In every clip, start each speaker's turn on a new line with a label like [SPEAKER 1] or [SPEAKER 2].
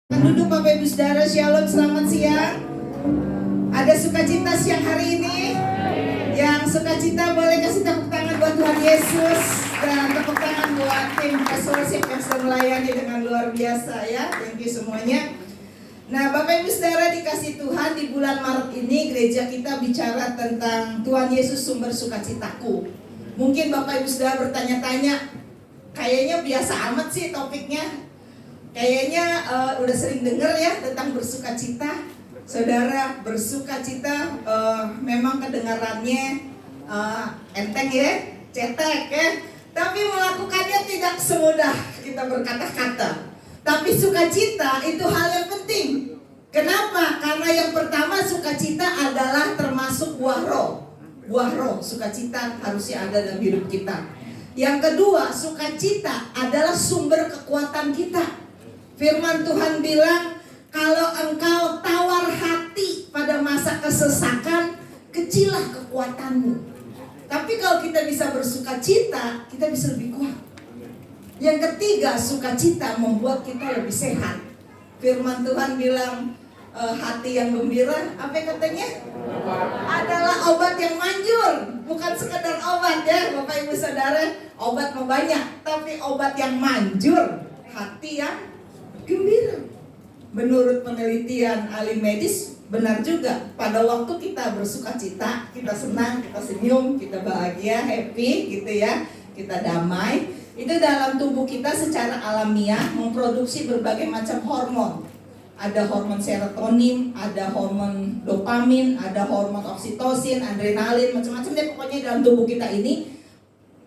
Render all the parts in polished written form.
[SPEAKER 1] Duduk Bapak Ibu Saudara, Shalom, selamat siang. Ada sukacita siang hari ini? Yang sukacita boleh kasih tepuk tangan buat Tuhan Yesus. Dan tepuk tangan buat tim Pastorship yang sudah melayani dengan luar biasa ya. Thank you semuanya. Nah Bapak Ibu Saudara dikasih Tuhan, di bulan Maret ini gereja kita bicara tentang Tuhan Yesus sumber sukacitaku. Mungkin Bapak Ibu Saudara bertanya-tanya, kayaknya biasa amat sih topiknya. Kayaknya udah sering dengar ya tentang bersukacita. Saudara, bersukacita memang kedengarannya enteng ya, cetek ya. Tapi melakukannya tidak semudah kita berkata-kata. Tapi sukacita itu hal yang penting. Kenapa? Karena yang pertama sukacita adalah termasuk buah roh. Buah roh, sukacita harusnya ada dalam hidup kita. Yang kedua, sukacita adalah sumber kekuatan kita. Firman Tuhan bilang, kalau engkau tawar hati pada masa kesesakan, kecilah kekuatanmu. Tapi kalau kita bisa bersukacita, kita bisa lebih kuat. Yang ketiga, sukacita membuat kita lebih sehat. Firman Tuhan bilang, hati yang gembira, apa katanya? Adalah obat yang manjur. Bukan sekedar obat ya, Bapak Ibu Saudara. Obat banyak, tapi obat yang manjur, hati yang gembira. Menurut penelitian ahli medis, benar juga. Pada waktu kita bersukacita, kita senang, kita senyum, kita bahagia, happy gitu ya, kita damai, itu dalam tubuh kita secara alamiah memproduksi berbagai macam hormon. Ada hormon serotonin, ada hormon dopamin, ada hormon oksitosin, adrenalin, macam-macam deh pokoknya dalam tubuh kita ini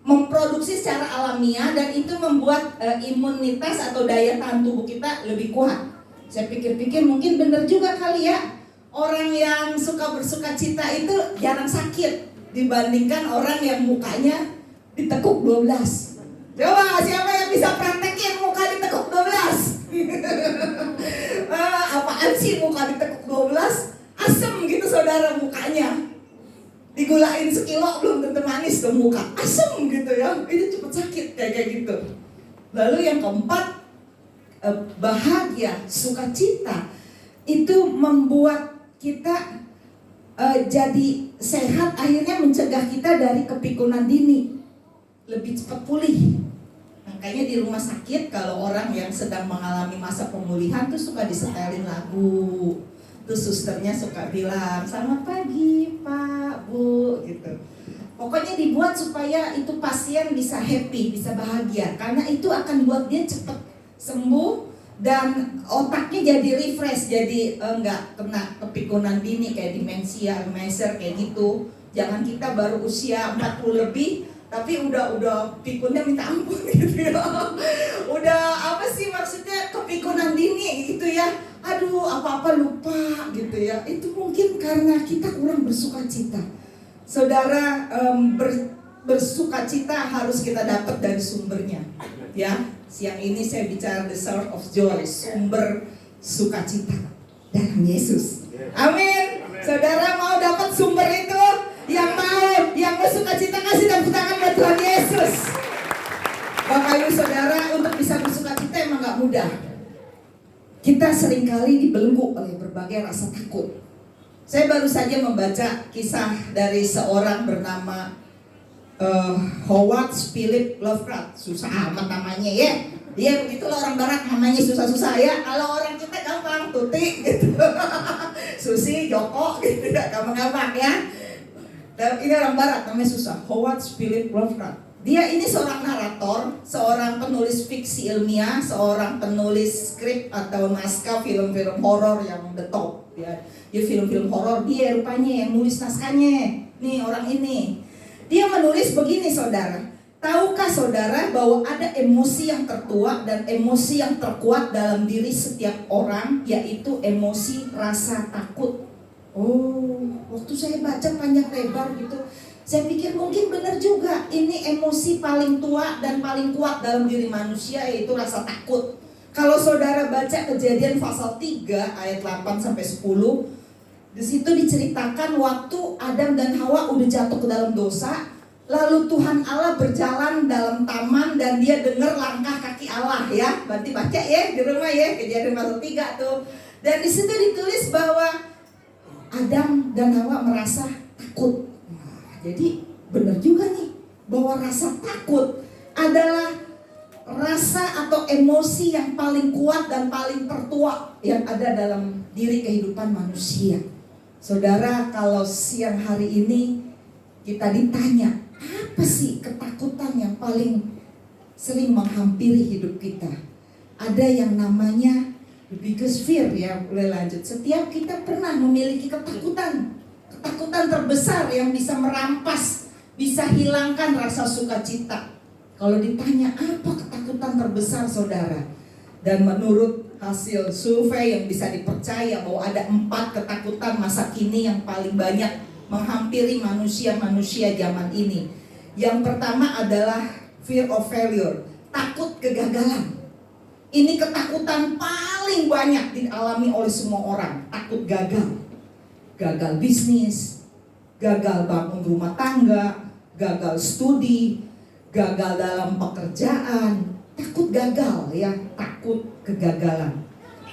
[SPEAKER 1] memproduksi secara alamiah, dan itu membuat imunitas atau daya tahan tubuh kita lebih kuat. Saya pikir-pikir mungkin benar juga kali ya, orang yang suka bersukacita itu jarang sakit dibandingkan orang yang mukanya ditekuk 12. Coba siapa yang bisa praktekin muka ditekuk 12? Apaan sih muka ditekuk 12? Asem gitu saudara mukanya. Digulain sekilo belum tentu manis tuh muka, asem gitu ya, itu cepet sakit kayak gitu. Lalu yang keempat, bahagia, sukacita itu membuat kita jadi sehat, akhirnya mencegah kita dari kepikunan dini, lebih cepat pulih. Makanya di rumah sakit kalau orang yang sedang mengalami masa pemulihan tuh suka disetelin lagu. Terus susternya suka bilang, selamat pagi Pak, Bu gitu. Pokoknya dibuat supaya itu pasien bisa happy, bisa bahagia. Karena itu akan buat dia cepat sembuh dan otaknya jadi refresh, jadi enggak kena kepikunan dini kayak demensia, Alzheimer kayak gitu. Jangan kita baru usia 40 lebih tapi udah pikunnya minta ampun gitu ya. Udah apa sih maksudnya kepikunan dini gitu ya. Aduh apa-apa lupa gitu ya. Itu mungkin karena kita kurang bersukacita. Saudara, bersukacita harus kita dapat dari sumbernya. Ya, siang ini saya bicara the source of joy, sumber sukacita dalam Yesus. Amin. Saudara mau dapat sumber itu? Yang mau, yang bersukacita kasih tepuk tangan buat Tuhan Yesus. Bapak Ibu Saudara, untuk bisa bersukacita emang gak mudah. Kita seringkali dibelenggu oleh berbagai rasa takut. Saya baru saja membaca kisah dari seorang bernama Howard Philip Lovecraft. Susah amat namanya ya. Dia begitulah orang barat, namanya susah-susah ya. Kalau orang kita gampang, Tuti gitu. Susi, Joko gitu, gampang-gampang ya. Ini orang barat namanya susah. Howard Philip Lovecraft. Dia ini seorang narator, seorang penulis fiksi ilmiah, seorang penulis skrip atau naskah film-film horor yang the top ya. Dia film-film horor, dia rupanya yang nulis naskahnya. Nih orang ini. Dia menulis begini saudara. Tahukah saudara bahwa ada emosi yang tertua dan emosi yang terkuat dalam diri setiap orang, yaitu emosi rasa takut. Oh, waktu saya baca panjang lebar gitu, saya pikir mungkin benar juga. Ini emosi paling tua dan paling kuat dalam diri manusia, yaitu rasa takut. Kalau saudara baca Kejadian pasal 3 ayat 8 sampai 10, di situ diceritakan waktu Adam dan Hawa udah jatuh ke dalam dosa, Lalu Tuhan Allah berjalan dalam taman dan dia dengar langkah kaki Allah ya. Berarti baca ya di rumah ya, Kejadian pasal 3 tuh. Dan di situ ditulis bahwa Adam dan Hawa merasa takut. Nah, jadi benar juga nih bahwa rasa takut adalah rasa atau emosi yang paling kuat dan paling tertua yang ada dalam diri kehidupan manusia. Saudara, kalau siang hari ini kita ditanya, apa sih ketakutan yang paling sering menghampiri hidup kita? Ada yang namanya the biggest fear ya, boleh lanjut. Setiap kita pernah memiliki ketakutan terbesar yang bisa merampas, bisa hilangkan rasa sukacita. Kalau ditanya apa ketakutan terbesar saudara? Dan menurut hasil survei yang bisa dipercaya bahwa ada 4 ketakutan masa kini yang paling banyak menghampiri manusia-manusia zaman ini. Yang pertama adalah fear of failure, takut kegagalan. Ini ketakutan paling banyak dialami oleh semua orang, takut gagal. Gagal bisnis, gagal bangun rumah tangga, gagal studi, gagal dalam pekerjaan, takut gagal ya, takut kegagalan.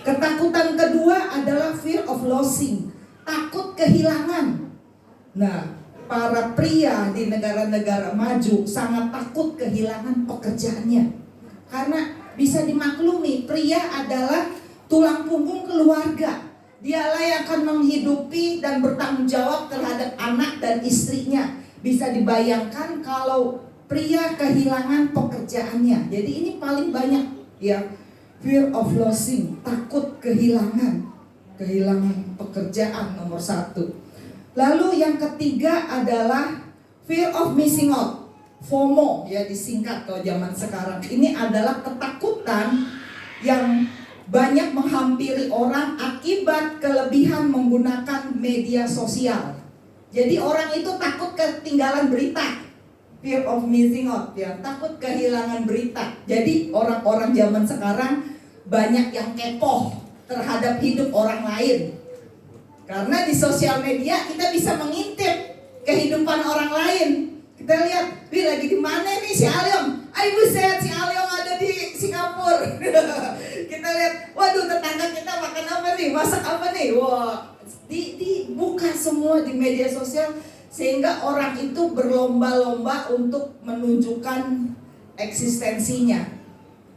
[SPEAKER 1] Ketakutan kedua adalah fear of losing, takut kehilangan. Nah, para pria di negara-negara maju sangat takut kehilangan pekerjaannya. Karena bisa dimaklumi, pria adalah tulang punggung keluarga. Dialah yang akan menghidupi dan bertanggung jawab terhadap anak dan istrinya. Bisa dibayangkan kalau pria kehilangan pekerjaannya. Jadi ini paling banyak ya, fear of losing, takut kehilangan pekerjaan nomor 1. Lalu yang ketiga adalah fear of missing out, FOMO ya disingkat kalau zaman sekarang. Ini adalah ketakutan yang banyak menghampiri orang akibat kelebihan menggunakan media sosial. Jadi orang itu takut ketinggalan berita, fear of missing out ya, takut kehilangan berita. Jadi orang-orang zaman sekarang banyak yang kepo terhadap hidup orang lain. Karena di sosial media kita bisa mengintip kehidupan orang lain. Kita lihat, lagi di mana nih si Aliom? Buset, si Aliom ada di Singapura. Kita lihat, waduh tetangga kita makan apa nih? Masak apa nih? Wah, dibuka semua di media sosial sehingga orang itu berlomba-lomba untuk menunjukkan eksistensinya.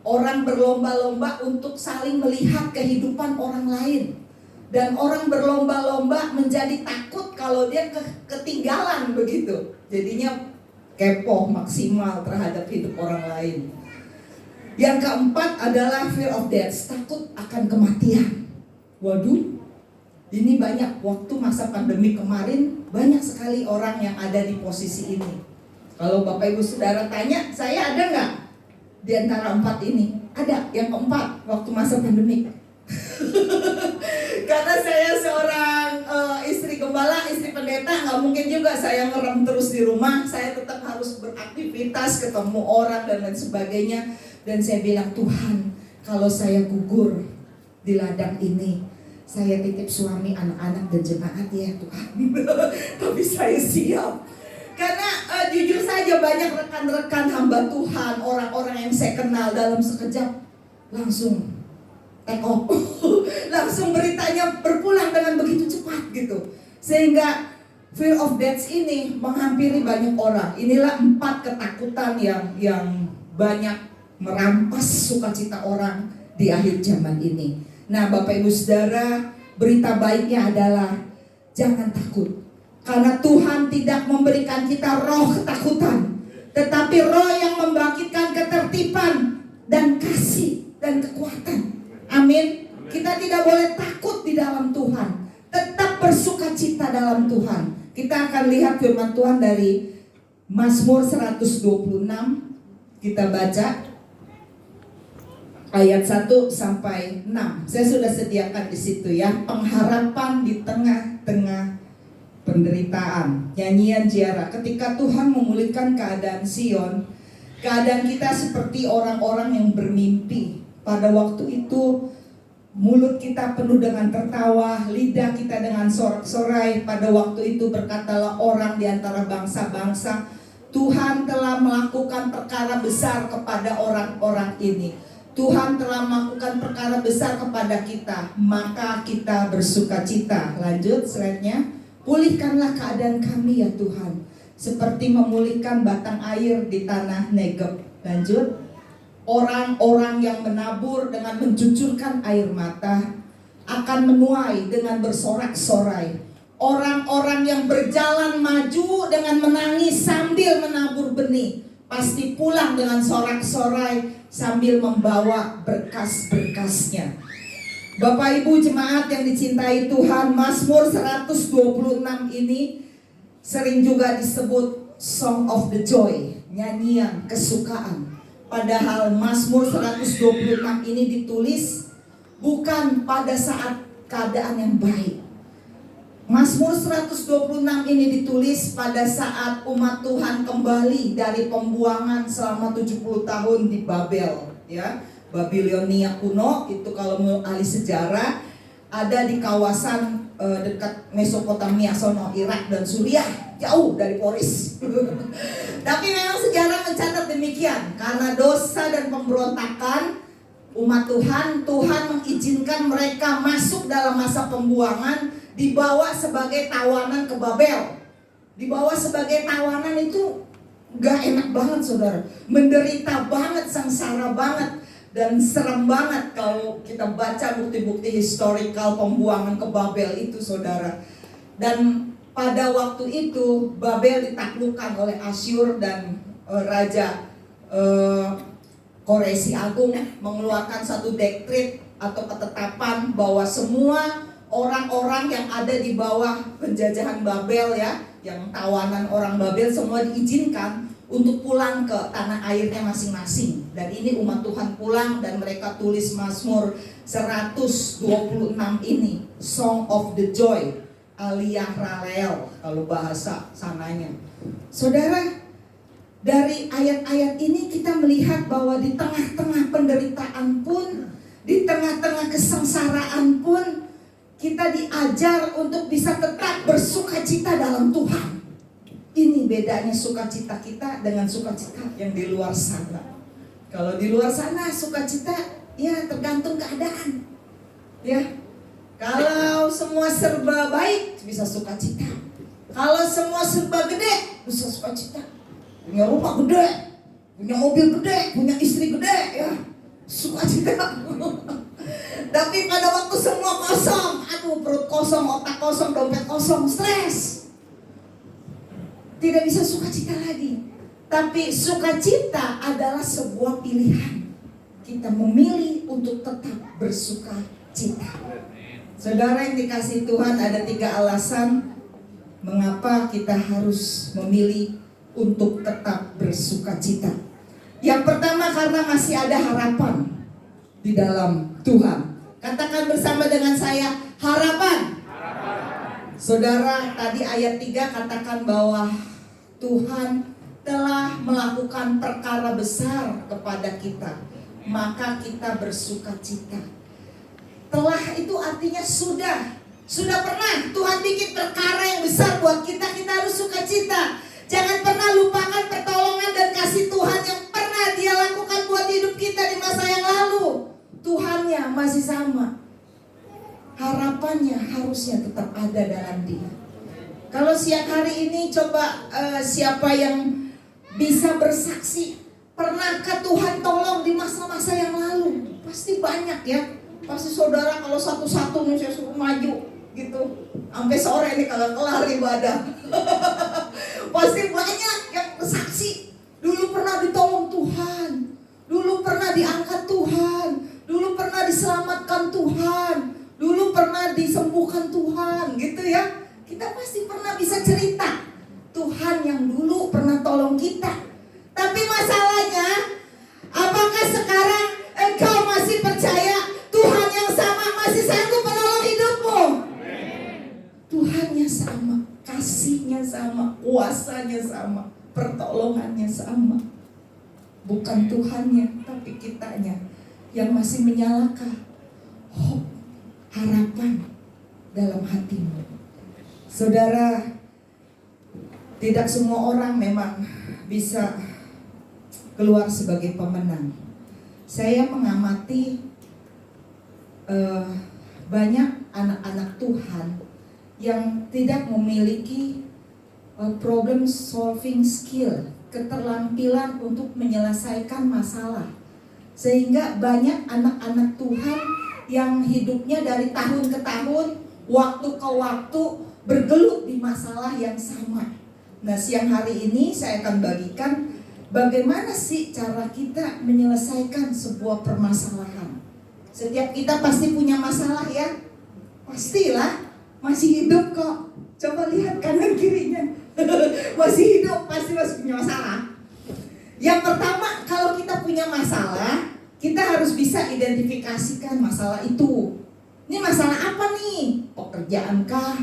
[SPEAKER 1] Orang berlomba-lomba untuk saling melihat kehidupan orang lain. Dan orang berlomba-lomba menjadi takut kalau dia ketinggalan begitu. Jadinya kepo maksimal terhadap hidup orang lain. Yang keempat adalah fear of death, takut akan kematian. Waduh, ini banyak waktu masa pandemi kemarin, banyak sekali orang yang ada di posisi ini. Kalau Bapak Ibu Saudara tanya, saya ada nggak di antara 4 ini? Ada, yang keempat waktu masa pandemi. Karena saya seorang istri gembala, istri pendeta, nggak mungkin juga saya ngerem terus di rumah. Saya tetap harus beraktivitas, ketemu orang dan lain sebagainya. Dan saya bilang, Tuhan, kalau saya gugur di ladang ini, saya titip suami, anak-anak dan jemaat ya Tuhan. Tapi saya siap. Karena jujur saja banyak rekan-rekan hamba Tuhan, orang-orang yang saya kenal dalam sekejap langsung take off. Langsung beritanya berpulang dengan begitu cepat gitu. Sehingga fear of death ini menghampiri banyak orang. Inilah 4 ketakutan yang banyak merampas sukacita orang di akhir zaman ini. Nah, Bapak Ibu Saudara, berita baiknya adalah jangan takut. Karena Tuhan tidak memberikan kita roh ketakutan, tetapi roh yang membangkitkan ketertiban dan kasih dan kekuatan. Amin. Kita tidak boleh takut di dalam Tuhan. Tetap bersukacita dalam Tuhan. Kita akan lihat firman Tuhan dari Mazmur 126. Kita baca ayat 1 sampai 6. Saya sudah sediakan di situ ya. Pengharapan di tengah-tengah penderitaan. Nyanyian Ziarah. Ketika Tuhan memulihkan keadaan Sion, keadaan kita seperti orang-orang yang bermimpi. Pada waktu itu mulut kita penuh dengan tertawa, lidah kita dengan sorak-sorai. Pada waktu itu berkatalah orang di antara bangsa-bangsa, Tuhan telah melakukan perkara besar kepada orang-orang ini. Tuhan telah melakukan perkara besar kepada kita, maka kita bersukacita. Lanjut slide-nya. Pulihkanlah keadaan kami ya Tuhan, seperti memulihkan batang air di tanah Negeb. Lanjut. Orang-orang yang menabur dengan mencucurkan air mata akan menuai dengan bersorak-sorai. Orang-orang yang berjalan maju dengan menangis sambil menabur benih pasti pulang dengan sorak-sorai sambil membawa berkas-berkasnya. Bapak Ibu jemaat yang dicintai Tuhan, Mazmur 126 ini sering juga disebut Song of the Joy, nyanyian kesukaan. Padahal Mazmur 126 ini ditulis bukan pada saat keadaan yang baik. Mazmur 126 ini ditulis pada saat umat Tuhan kembali dari pembuangan selama 70 tahun di Babel, ya. Babilonia kuno itu kalau menurut ahli sejarah ada di kawasan dekat Mesopotamia, sono Irak dan Suriah, jauh dari Poris. Tapi memang sejarah mencatat demikian, karena dosa dan pemberontakan umat Tuhan, Tuhan mengizinkan mereka masuk dalam masa pembuangan, dibawa sebagai tawanan ke Babel. Dibawa sebagai tawanan itu gak enak banget saudara, menderita banget, sengsara banget, dan serem banget kalau kita baca bukti-bukti historikal pembuangan ke Babel itu saudara. Dan pada waktu itu Babel ditaklukkan oleh Asyur dan Raja Koresi Agung mengeluarkan satu dekret atau ketetapan bahwa semua orang-orang yang ada di bawah penjajahan Babel, ya, yang tawanan orang Babel, semua diizinkan untuk pulang ke tanah airnya masing-masing. Dan ini umat Tuhan pulang dan mereka tulis Mazmur 126 ini, Song of the Joy, Aliyah Ralel kalau bahasa sananya. Saudara, dari ayat-ayat ini kita melihat bahwa di tengah-tengah penderitaan pun, di tengah-tengah kesengsaraan pun, kita diajar untuk bisa tetap bersukacita dalam Tuhan. Ini bedanya sukacita kita dengan sukacita yang di luar sana. Kalau di luar sana sukacita ya tergantung keadaan, ya. Kalau semua serba baik bisa sukacita. Kalau semua serba gede bisa sukacita. Punya rumah gede, punya mobil gede, punya istri gede, ya sukacita. Tapi pada waktu semua kosong, aduh perut kosong, otak kosong, dompet kosong, stres, tidak bisa sukacita lagi. Tapi sukacita adalah sebuah pilihan. Kita memilih untuk tetap bersukacita. Saudara yang dikasihi Tuhan, ada 3 alasan mengapa kita harus memilih untuk tetap bersukacita. Yang pertama, karena masih ada harapan di dalam Tuhan. Katakan bersama dengan saya, harapan. Saudara, tadi ayat 3 katakan bahwa Tuhan telah melakukan perkara besar kepada kita, maka kita bersukacita. Telah itu artinya sudah pernah Tuhan bikin perkara yang besar buat kita, kita harus sukacita. Jangan pernah lupakan pertolongan dan kasih Tuhan yang pernah Dia lakukan buat hidup kita di masa yang lalu. Tuhannya masih sama. Harapannya harusnya tetap ada dalam Dia. Kalau siang hari ini coba siapa yang bisa bersaksi, pernahkah Tuhan tolong di masa-masa yang lalu? Pasti banyak ya. Pasti saudara kalau satu-satu nih saya suruh maju gitu, sampai sore nih kalau kelar ibadah. Pasti banyak yang bersaksi, dulu pernah ditolong Tuhan, dulu pernah diangkat Tuhan, dulu pernah diselamatkan Tuhan, dulu pernah disembuhkan Tuhan, gitu ya. Kita pasti pernah bisa cerita Tuhan yang dulu pernah tolong kita. Tapi masalahnya, apakah sekarang engkau masih percaya Tuhan yang sama masih sanggup menolong hidupmu? Tuhannya sama, kasihnya sama, kuasanya sama, pertolongannya sama. Bukan Tuhannya, tapi kitanya yang masih menyalakan hope, harapan dalam hatimu. Saudara, tidak semua orang memang bisa keluar sebagai pemenang. Saya mengamati banyak anak-anak Tuhan yang tidak memiliki problem solving skill, keterampilan untuk menyelesaikan masalah. Sehingga banyak anak-anak Tuhan yang hidupnya dari tahun ke tahun, waktu ke waktu bergelut di masalah yang sama. Nah, siang hari ini saya akan bagikan bagaimana sih cara kita menyelesaikan sebuah permasalahan. Setiap kita pasti punya masalah ya. Pastilah, masih hidup kok. Coba lihat kanan kirinya. Masih hidup, pasti masih punya masalah. Yang pertama, kalau kita punya masalah, kita harus bisa identifikasikan masalah itu. Ini masalah apa nih? Pekerjaankah?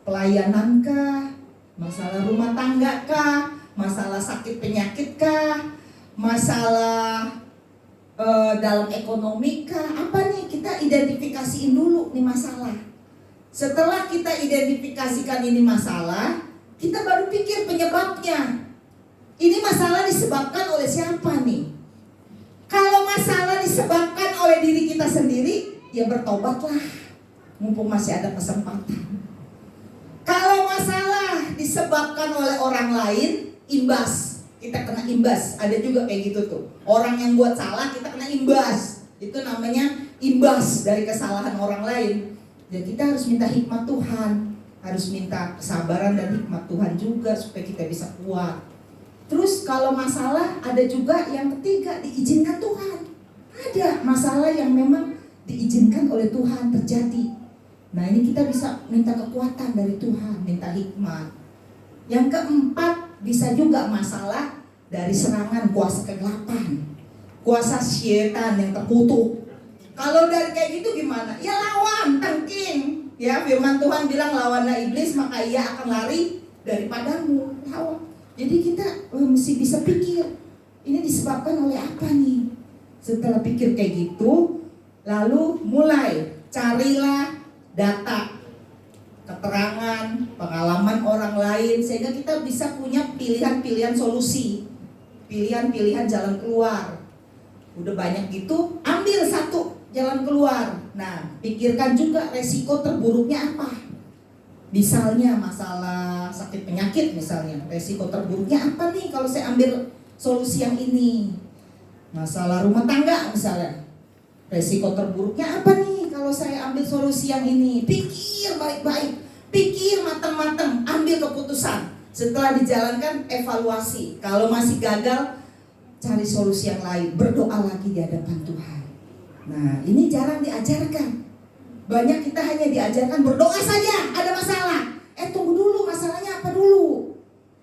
[SPEAKER 1] Pelayanankah? Masalah rumah tanggakah? Masalah sakit penyakitkah? Masalah dalam ekonomi kah? Apa nih? Kita identifikasiin dulu nih masalah. Setelah kita identifikasikan ini masalah, kita baru pikir penyebabnya. Ini masalah disebabkan oleh siapa nih? Kalau masalah disebabkan oleh diri kita sendiri, ya bertobatlah, mumpung masih ada kesempatan. Kalau masalah disebabkan oleh orang lain, imbas, kita kena imbas. Ada juga kayak gitu tuh. Orang yang buat salah, kita kena imbas. Itu namanya imbas dari kesalahan orang lain. Ya kita harus minta hikmat Tuhan, harus minta kesabaran dan hikmat Tuhan juga supaya kita bisa kuat. Terus kalau masalah ada juga yang ketiga, diizinkan Tuhan. Ada masalah yang memang diizinkan oleh Tuhan terjadi. Nah ini kita bisa minta kekuatan dari Tuhan, minta hikmat. Yang keempat, bisa juga masalah dari serangan kuasa kegelapan, kuasa syaitan yang terkutuk. Kalau dari kayak gitu gimana? Ya lawan, tangking. Ya firman Tuhan bilang lawanlah iblis maka ia akan lari daripadamu. Lawan. Jadi kita mesti bisa pikir, ini disebabkan oleh apa nih? Setelah pikir kayak gitu, lalu mulai carilah data, keterangan, pengalaman orang lain, sehingga kita bisa punya pilihan-pilihan solusi, pilihan-pilihan jalan keluar. Udah banyak gitu, ambil satu jalan keluar. Nah, pikirkan juga resiko terburuknya apa. Misalnya masalah sakit penyakit misalnya, resiko terburuknya apa nih kalau saya ambil solusi yang ini. Masalah rumah tangga misalnya, resiko terburuknya apa nih kalau saya ambil solusi yang ini. Pikir baik-baik, pikir matang-matang, ambil keputusan. Setelah dijalankan, evaluasi. Kalau masih gagal, cari solusi yang lain, berdoa lagi di hadapan Tuhan. Nah ini jarang diajarkan. Banyak kita hanya diajarkan berdoa saja, ada masalah. Tunggu dulu, masalahnya apa dulu?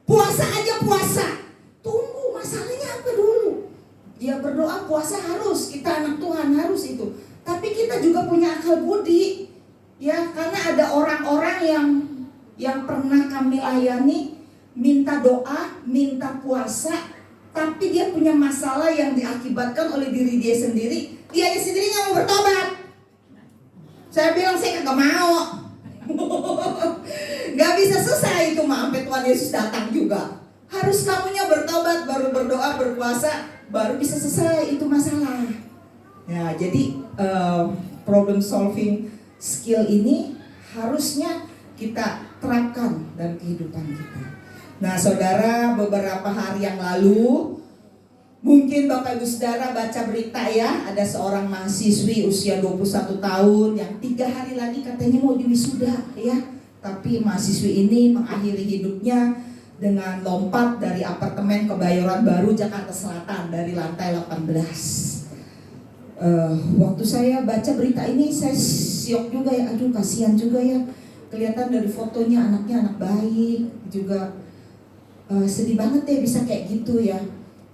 [SPEAKER 1] Puasa aja puasa. Tunggu, masalahnya apa dulu? Ya berdoa puasa harus, kita anak Tuhan harus itu. Tapi kita juga punya akal budi. Ya, karena ada orang-orang yang pernah kami layani, minta doa, minta puasa, tapi dia punya masalah yang diakibatkan oleh diri dia sendiri. Dia sendiri nggak mau bertobat. Saya bilang saya nggak mau. Nggak bisa selesai itu mah sampai Tuhan Yesus datang juga. Harus kamunya bertobat, baru berdoa, berpuasa, baru bisa selesai itu masalah. Ya jadi problem solving skill ini harusnya kita terapkan dalam kehidupan kita. Nah saudara, beberapa hari yang lalu mungkin Bapak Ibu Saudara baca berita ya, ada seorang mahasiswi usia 21 tahun yang 3 hari lagi katanya mau diwisuda ya. Tapi mahasiswi ini mengakhiri hidupnya dengan lompat dari apartemen Kebayoran Baru, Jakarta Selatan dari lantai 18. Waktu saya baca berita ini saya syok juga ya, aduh kasihan juga ya. Kelihatan dari fotonya anaknya anak baik juga, sedih banget ya bisa kayak gitu ya.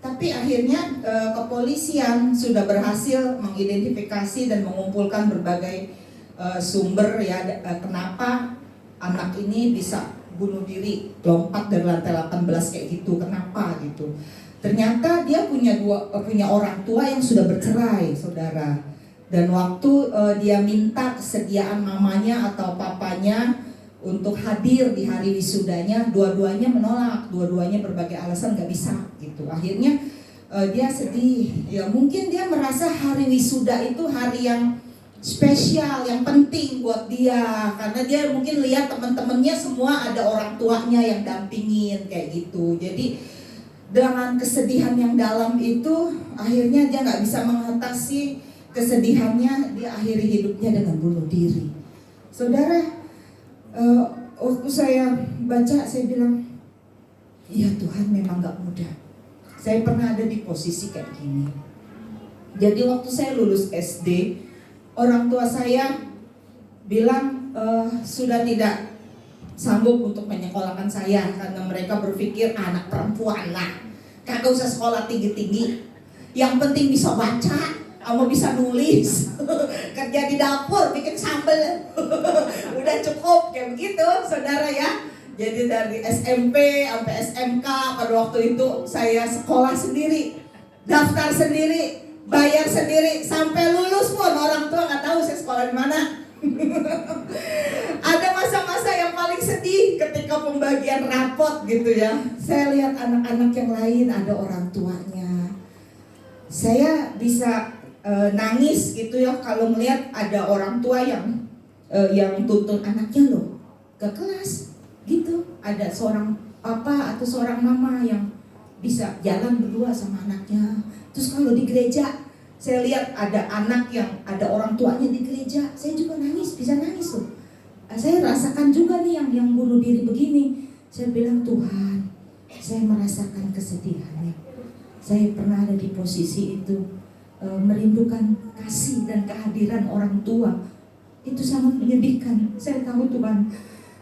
[SPEAKER 1] Tapi akhirnya kepolisian sudah berhasil mengidentifikasi dan mengumpulkan berbagai sumber ya kenapa anak ini bisa bunuh diri, lompat dari lantai 18 kayak gitu, kenapa gitu. Ternyata dia punya orang tua yang sudah bercerai, saudara. Dan waktu dia minta kesediaan mamanya atau papanya untuk hadir di hari wisudanya. Dua-duanya menolak, dua-duanya berbagai alasan gak bisa gitu. Akhirnya dia sedih, ya mungkin dia merasa hari wisuda itu hari yang spesial, yang penting buat dia, karena dia mungkin lihat teman-temannya semua ada orang tuanya yang dampingin kayak gitu. Jadi dengan kesedihan yang dalam itu, akhirnya dia nggak bisa mengatasi kesedihannya, dia akhiri hidupnya dengan bunuh diri. Saudara, waktu saya baca, saya bilang, iya Tuhan memang gak mudah. Saya pernah ada di posisi kayak gini. Jadi waktu saya lulus SD, orang tua saya bilang sudah tidak sanggup untuk menyekolahkan saya, karena mereka berpikir anak perempuan lah, kagak usah sekolah tinggi-tinggi, yang penting bisa baca, kamu bisa nulis, kerja di dapur, bikin sambal, udah cukup kayak begitu, saudara ya. Jadi dari SMP sampai SMK pada waktu itu saya sekolah sendiri, daftar sendiri, bayar sendiri, sampai lulus pun orang tua nggak tahu saya sekolah di mana. Ada masa-masa yang paling sedih ketika pembagian rapot gitu ya. Saya lihat anak-anak yang lain ada orang tuanya. Saya bisa nangis gitu ya kalau melihat ada orang tua yang tuntun anaknya loh ke kelas gitu. Ada seorang papa atau seorang mama yang bisa jalan berdua sama anaknya. Terus kalau di gereja saya lihat ada anak yang ada orang tuanya di gereja, saya juga nangis, bisa nangis loh. Saya rasakan juga nih yang bunuh diri begini. Saya bilang, Tuhan, saya merasakan kesedihannya. Saya pernah ada di posisi itu, merindukan kasih dan kehadiran orang tua. Itu sangat menyedihkan. Saya tahu Tuhan,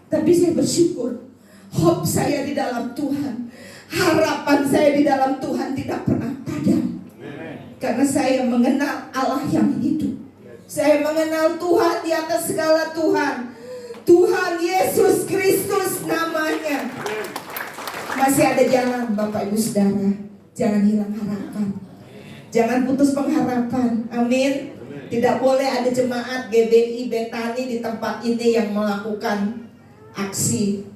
[SPEAKER 1] tapi saya bersyukur, hope saya di dalam Tuhan, harapan saya di dalam Tuhan tidak pernah padam. Karena saya mengenal Allah yang hidup. Saya mengenal Tuhan di atas segala Tuhan. Tuhan Yesus Kristus namanya. Masih ada jalan Bapak Ibu Saudara. Jangan hilang harapan. Jangan putus pengharapan. Amin. Tidak boleh ada jemaat GBI Betani di tempat ini yang melakukan aksi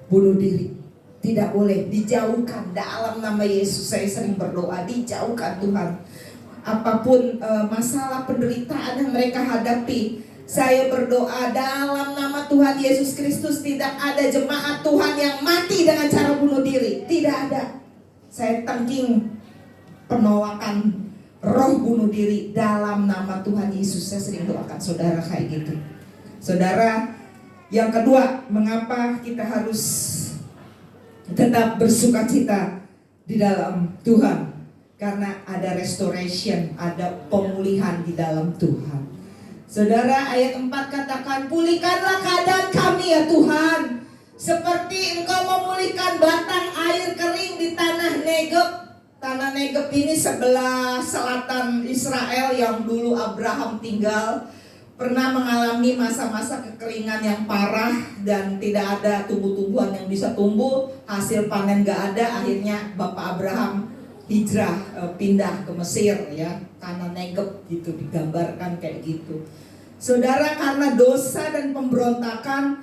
[SPEAKER 1] bunuh diri. Tidak boleh, dijauhkan dalam nama Yesus. Saya sering berdoa, dijauhkan Tuhan. Apapun masalah penderitaan yang mereka hadapi, saya berdoa dalam nama Tuhan Yesus Kristus, tidak ada jemaat Tuhan yang mati dengan cara bunuh diri. Tidak ada. Saya tangking penolakan roh bunuh diri dalam nama Tuhan Yesus. Saya sering doakan saudara kayak gitu. Saudara, yang kedua, mengapa kita harus tetap bersukacita di dalam Tuhan? Karena ada restoration, ada pemulihan di dalam Tuhan. Saudara, ayat 4 katakan, pulihkanlah keadaan kami ya Tuhan, seperti Engkau memulihkan batang air kering di tanah Negeb. Tanah Negeb ini sebelah selatan Israel yang dulu Abraham tinggal. Pernah mengalami masa-masa kekeringan yang parah dan tidak ada tumbuh-tumbuhan yang bisa tumbuh, hasil panen gak ada. Akhirnya Bapak Abraham hijrah, pindah ke Mesir ya, tanah Negeb gitu, digambarkan kayak gitu. Saudara, karena dosa dan pemberontakan,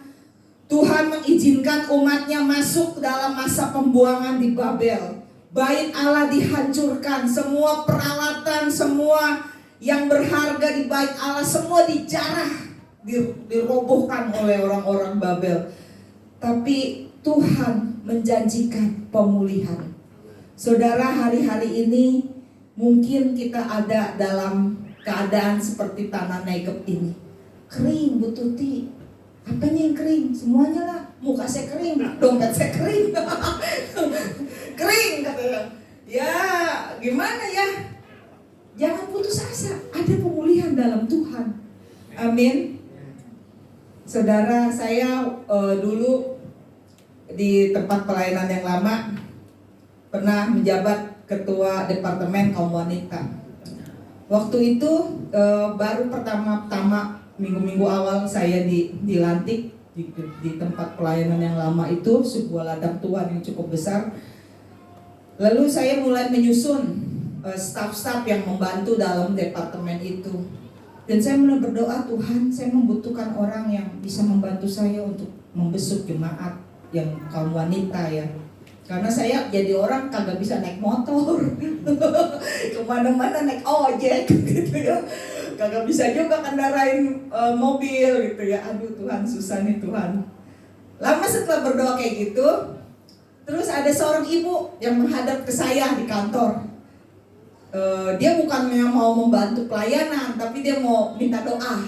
[SPEAKER 1] Tuhan mengizinkan umatnya masuk dalam masa pembuangan di Babel. Bait Allah dihancurkan, semua peralatan, semua yang berharga di bait Allah semua dijarah, dirobohkan oleh orang-orang Babel. Tapi Tuhan menjanjikan pemulihan. Saudara, hari-hari ini mungkin kita ada dalam keadaan seperti tanah Negeb ini. Kering, Bu Tuti. Apanya yang kering? Semuanya lah. Muka saya kering, dompet saya kering. Kering katanya. Ya, gimana ya? Jangan putus asa. Ada pemulihan dalam Tuhan. Amin. Saudara, saya dulu di tempat pelayanan yang lama pernah menjabat ketua departemen kaum wanita. Waktu itu baru pertama-tama minggu-minggu awal saya dilantik di tempat pelayanan yang lama itu, sebuah ladang Tuhan yang cukup besar. Lalu saya mulai menyusun staf-staf yang membantu dalam departemen itu. Dan saya mulai berdoa, Tuhan, saya membutuhkan orang yang bisa membantu saya untuk membesuk jemaat yang kaum wanita ya. Karena saya jadi orang kagak bisa naik motor, kemana-mana naik ojek gitu ya. Kagak bisa juga kendarain mobil gitu ya. Aduh Tuhan, susah nih Tuhan. Lama setelah berdoa kayak gitu, terus ada seorang ibu yang menghadap ke saya di kantor. Dia bukannya mau membantu pelayanan, tapi dia mau minta doa.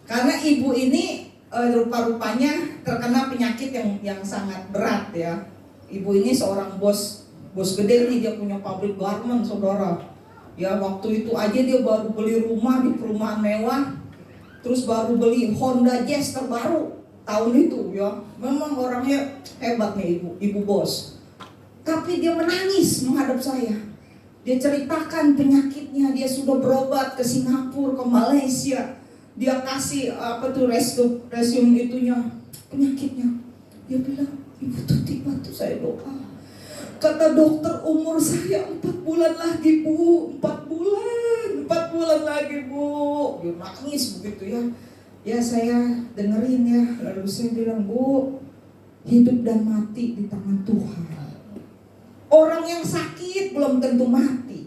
[SPEAKER 1] Karena ibu ini rupa-rupanya terkena penyakit yang sangat berat ya. Ibu ini seorang bos gede nih, dia punya pabrik garment saudara. Ya waktu itu aja dia baru beli rumah di perumahan mewah, terus baru beli Honda Jazz terbaru tahun itu ya. Memang orangnya hebat nih ibu bos. Tapi dia menangis menghadap saya. Dia ceritakan penyakitnya, dia sudah berobat ke Singapura, ke Malaysia. Dia kasih resume itunya, penyakitnya. Dia bilang, Ibu Tuti bantu saya doa. Kata dokter umur saya 4 bulan lagi Bu, 4 bulan lagi Bu. Dia nangis begitu ya. Ya saya dengerin ya, lalu saya bilang, Bu, hidup dan mati di tangan Tuhan. Orang yang sakit belum tentu mati.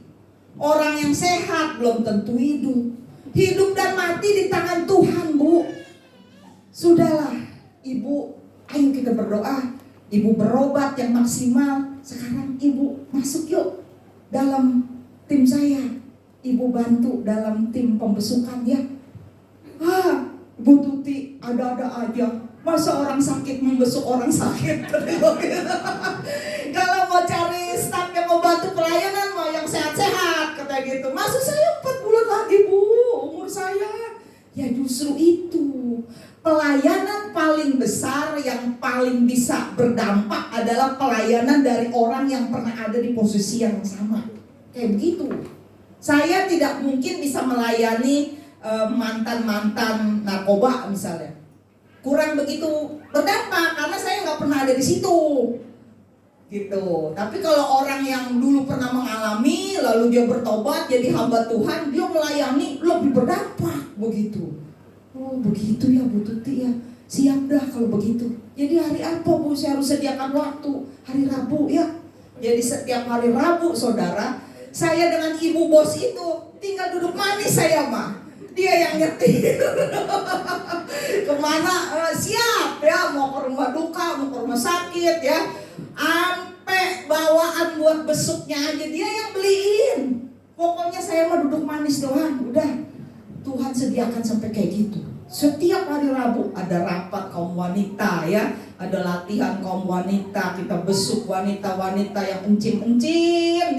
[SPEAKER 1] Orang yang sehat belum tentu hidup. Hidup dan mati di tangan Tuhan Bu. Sudahlah Ibu, ayo kita berdoa. Ibu berobat yang maksimal. Sekarang Ibu masuk yuk dalam tim saya. Ibu bantu dalam tim pembesukan ya. Bu Tuti ada-ada aja. Masa orang sakit membesuk orang sakit? Kalau mau cari staf yang mau bantu pelayanan, mau yang sehat-sehat, kata gitu. Maksud saya 4 bulan lagi Bu, umur saya. Ya justru itu. Pelayanan paling besar yang paling bisa berdampak adalah pelayanan dari orang yang pernah ada di posisi yang sama. Kayak begitu. Saya tidak mungkin bisa melayani mantan-mantan narkoba misalnya. Kurang begitu berdampak karena saya nggak pernah ada di situ, gitu. Tapi kalau orang yang dulu pernah mengalami, lalu dia bertobat jadi hamba Tuhan, dia melayani lebih berdampak, begitu. Oh begitu ya Bu Tuti ya, siap dah kalau begitu. Jadi hari apa Bu saya harus sediakan waktu? Hari Rabu ya. Jadi setiap hari Rabu saudara, saya dengan ibu bos itu tinggal duduk manis saya mah. Dia yang nyetir kemana siap ya, mau ke rumah duka, mau ke rumah sakit ya, ampe bawaan buat besuknya aja dia yang beliin. Pokoknya saya mah duduk manis doang, udah Tuhan sediakan sampai kayak gitu. Setiap hari Rabu ada rapat kaum wanita ya, ada latihan kaum wanita, kita besuk wanita-wanita yang encim-encim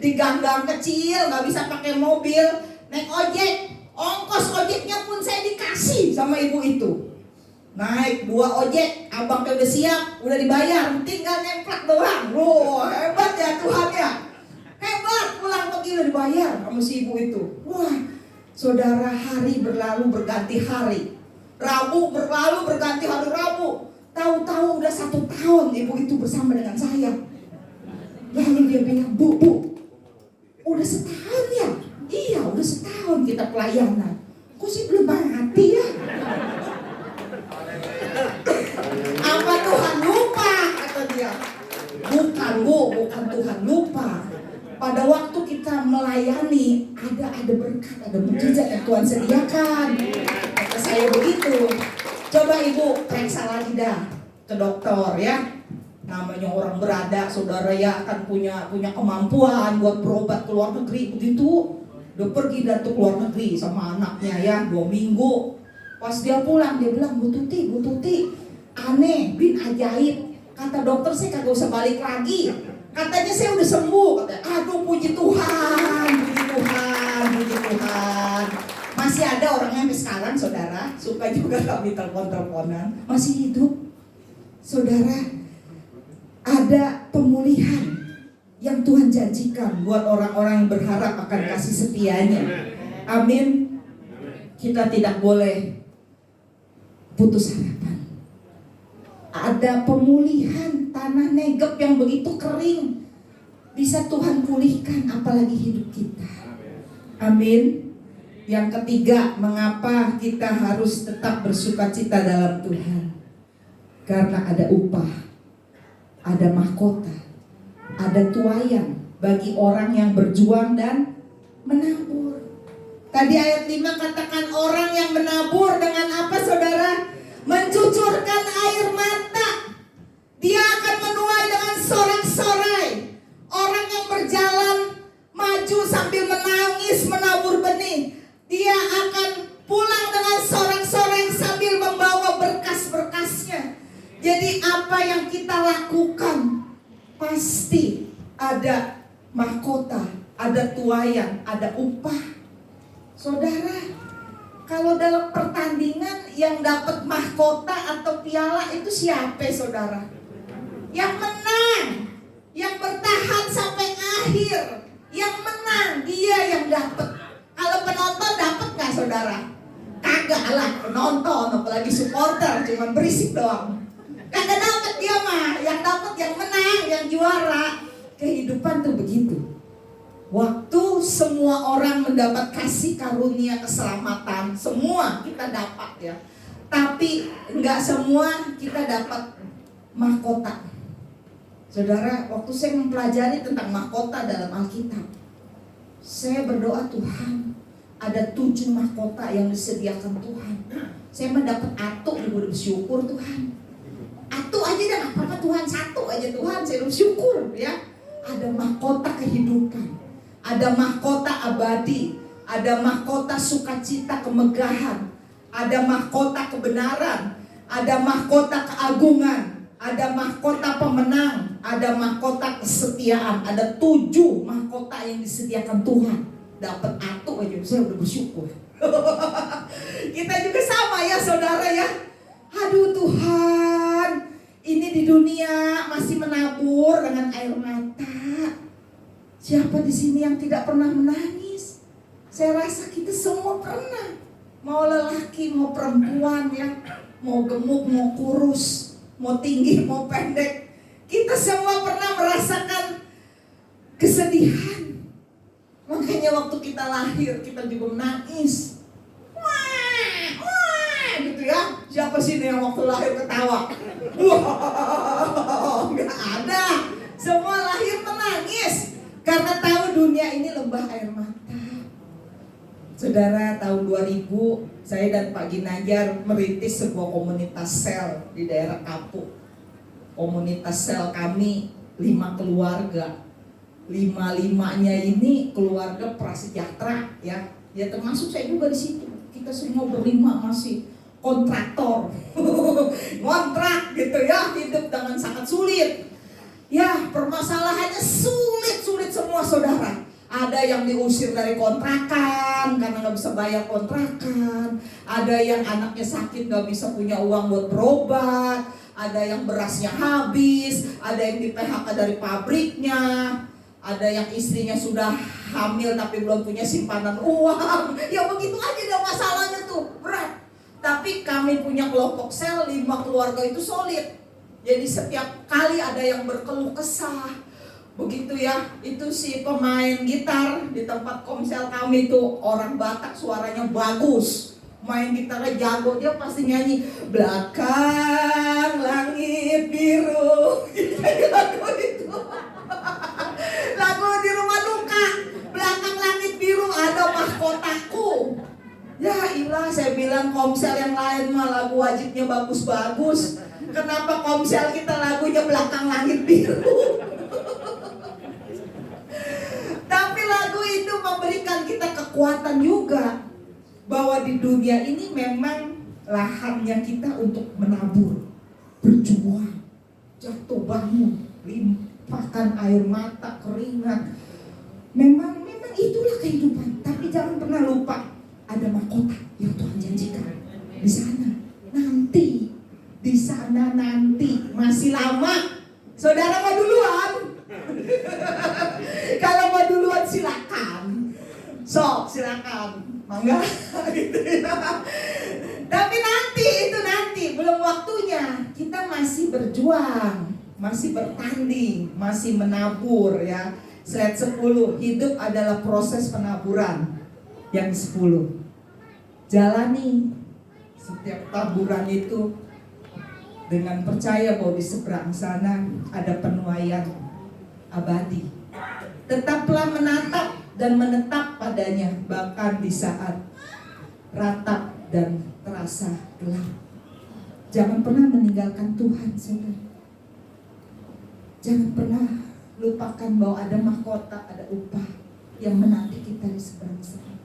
[SPEAKER 1] di gang-gang kecil, nggak bisa pakai mobil, naik ojek. Ongkos ojeknya pun saya dikasih sama ibu itu. Naik 2 ojek, abangnya udah siap, udah dibayar, tinggal nemplak doang. Wah, hebat ya Tuhan ya. Hebat, pulang pergi udah dibayar sama si ibu itu. Wah, saudara, hari berlalu berganti hari. Rabu berlalu berganti hari Rabu. Tahu-tahu udah 1 tahun ibu itu bersama dengan saya. Lalu dia bilang, Bu, udah 1 tahun ya? Iya, udah 1 tahun kita pelayanan. Kok sih belum mati ya? Apa Tuhan lupa? Kata dia. Bukan Bu, bukan Tuhan lupa. Pada waktu kita melayani, ada berkat, ada mukjizat yang Tuhan sediakan. Kata saya begitu. Coba Ibu periksa lagi dah ke dokter ya. Namanya orang berada, saudara ya akan punya kemampuan buat berobat ke luar negeri begitu. Udah pergi dah tuh keluar negeri sama anaknya ya 2 minggu. Pas dia pulang dia bilang, Bu Tuti, aneh, bin ajaib. Kata dokter saya kagak usah balik lagi. Katanya saya udah sembuh. Katanya, aduh puji Tuhan. Masih ada orangnya sampai sekarang saudara, suka juga kami telepon-teleponan, masih hidup. Saudara, ada pemulihan yang Tuhan janjikan buat orang-orang yang berharap akan kasih setianya. Amin. Kita tidak boleh putus harapan. Ada pemulihan tanah Negeb yang begitu kering, bisa Tuhan pulihkan, apalagi hidup kita. Amin. Yang ketiga, mengapa kita harus tetap bersukacita dalam Tuhan? Karena ada upah, ada mahkota, ada tuaian bagi orang yang berjuang dan menabur. Tadi ayat 5 katakan orang yang menabur dengan apa saudara? Mencucurkan air mata. Dia akan menuai dengan sorak-sorai. Orang yang berjalan maju sambil menangis menabur benih, dia akan pulang dengan sorak-sorai sambil membawa berkas-berkasnya. Jadi apa yang kita lakukan pasti ada mahkota, ada tuaian, ada upah. Saudara, kalau dalam pertandingan yang dapat mahkota atau piala itu siapa saudara? Yang menang, yang bertahan sampai akhir, yang menang dia yang dapat. Kalau penonton dapat nggak saudara? Kagak lah, penonton apalagi supporter cuma berisik doang. Kagak dapat dia mah, yang dapat yang menang, yang juara. Kehidupan tuh begitu. Waktu semua orang mendapat kasih karunia keselamatan, semua kita dapat ya. Tapi enggak semua kita dapat mahkota. Saudara, waktu saya mempelajari tentang mahkota dalam Alkitab, saya berdoa, Tuhan, ada 7 mahkota yang disediakan Tuhan. Saya mendapat atu, udah bersyukur Tuhan. Atu aja dah, apa-apa Tuhan, 1 aja Tuhan, saya bersyukur ya. Ada mahkota kehidupan, ada mahkota abadi, ada mahkota sukacita kemegahan, ada mahkota kebenaran, ada mahkota keagungan, ada mahkota pemenang, ada mahkota kesetiaan. Ada 7 mahkota yang disediakan Tuhan. Dapat atu aja, saya udah bersyukur. Kita juga sama ya saudara ya. Aduh Tuhan, ini di dunia masih menabur dengan air mata. Siapa di sini yang tidak pernah menangis? Saya rasa kita semua pernah. Mau lelaki, mau perempuan ya, mau gemuk, mau kurus, mau tinggi, mau pendek. Kita semua pernah merasakan kesedihan. Makanya waktu kita lahir, kita juga menangis. Wah, gitu ya. Siapa sih yang waktu lahir ketawa? Wah, nggak ada. Semua lahir menangis. Karena tahu dunia ini lembah air mata. Saudara, tahun 2000 saya dan Pak Ginanjar merintis sebuah komunitas sel di daerah Kapuk. Komunitas sel kami 5 keluarga. 5-5-nya ini keluarga prasejahtera ya. Ya termasuk saya juga di situ. Kita semua berlima masih kontraktor. Ngontrak gitu ya, hidup dengan sangat sulit. Ya, permasalahannya sulit semua saudara. Ada yang diusir dari kontrakan karena gak bisa bayar kontrakan. Ada yang anaknya sakit gak bisa punya uang buat berobat. Ada yang berasnya habis. Ada yang di PHK dari pabriknya. Ada yang istrinya sudah hamil tapi belum punya simpanan uang. Ya begitu aja dah masalahnya tuh, berat. Tapi kami punya kelompok sel 5 keluarga itu solid. Jadi setiap kali ada yang berkeluh kesah, begitu ya. Itu si pemain gitar di tempat komsel kami itu orang Batak, suaranya bagus, main gitarnya jago, dia pasti nyanyi belakang langit biru. Lagu itu lagu di rumah duka, belakang langit biru ada mahkotaku. Ya ilah, saya bilang komsel yang lain mah lagu wajibnya bagus-bagus. Kenapa komsel kita lagunya belakang langit biru? Tapi lagu itu memberikan kita kekuatan juga bahwa di dunia ini memang lahannya kita untuk menabur, berjuang, jatuh bangun, limpahkan air mata, keringat. Memang itulah kehidupan. Tapi jangan pernah lupa ada mahkota yang Tuhan janjikan di sana. Nanti di sana nanti masih lama. Saudara mau duluan? Kalau mau duluan silakan. Sok silakan. Mangga gitu ya. Tapi nanti belum waktunya. Kita masih berjuang, masih bertanding, masih menabur ya. Slide 10, hidup adalah proses penaburan. Yang 10, jalani setiap taburan itu dengan percaya bahwa di seberang sana ada penuaian abadi. Tetaplah menatap dan menetap padanya bahkan di saat ratap dan terasa gelap. Jangan pernah meninggalkan Tuhan, saudara. Jangan pernah lupakan bahwa ada mahkota, ada upah yang menanti kita di seberang sana.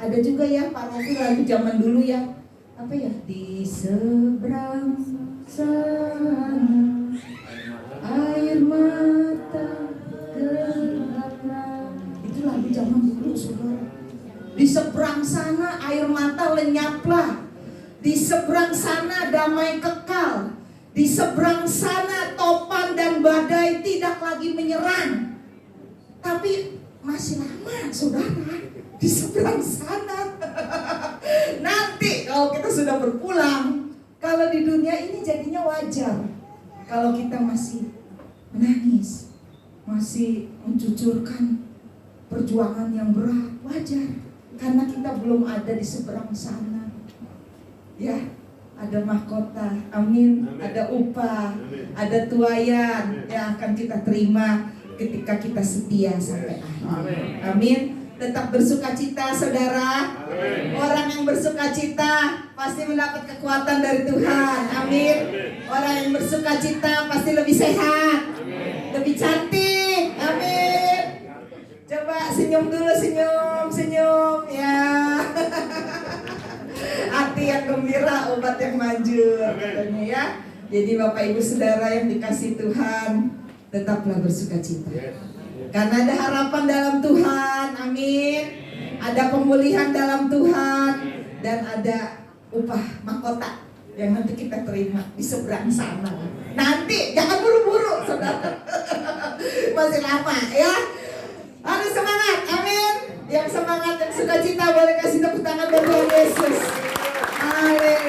[SPEAKER 1] Ada juga ya Pak Rofi lagu zaman dulu ya, apa ya? Di seberang sana air mata gelaplah. Itu lagu zaman dulu, saudara. Di seberang sana air mata lenyaplah. Di seberang sana damai kekal. Di seberang sana topan dan badai tidak lagi menyerang. Tapi masih lama, saudara, di seberang sana. Nanti kalau kita sudah berpulang, kalau di dunia ini jadinya wajar. Kalau kita masih menangis, masih mencucurkan perjuangan yang berat, wajar. Karena kita belum ada di seberang sana. Ya, ada mahkota, amin. Ada upah, ada tuaian yang akan kita terima ketika kita setia sampai akhir. Amin. Tetap bersukacita, saudara. Orang yang bersukacita pasti mendapat kekuatan dari Tuhan. Amin. Orang yang bersukacita pasti lebih sehat, lebih cantik. Amin. Coba senyum dulu, senyum ya. Hati yang gembira, obat yang manjur, katanya ya. Jadi Bapak Ibu Saudara yang dikasih Tuhan, tetaplah bersukacita. Karena ada harapan dalam Tuhan, amin. Ada pemulihan dalam Tuhan, dan ada upah mahkota yang nanti kita terima di seberang sana. Nanti, jangan buru-buru, saudara. Masih lama ya. Harus semangat, amin. Yang semangat, yang sukacita boleh kasih tepuk tangan buat Tuhan Yesus. Haleluya.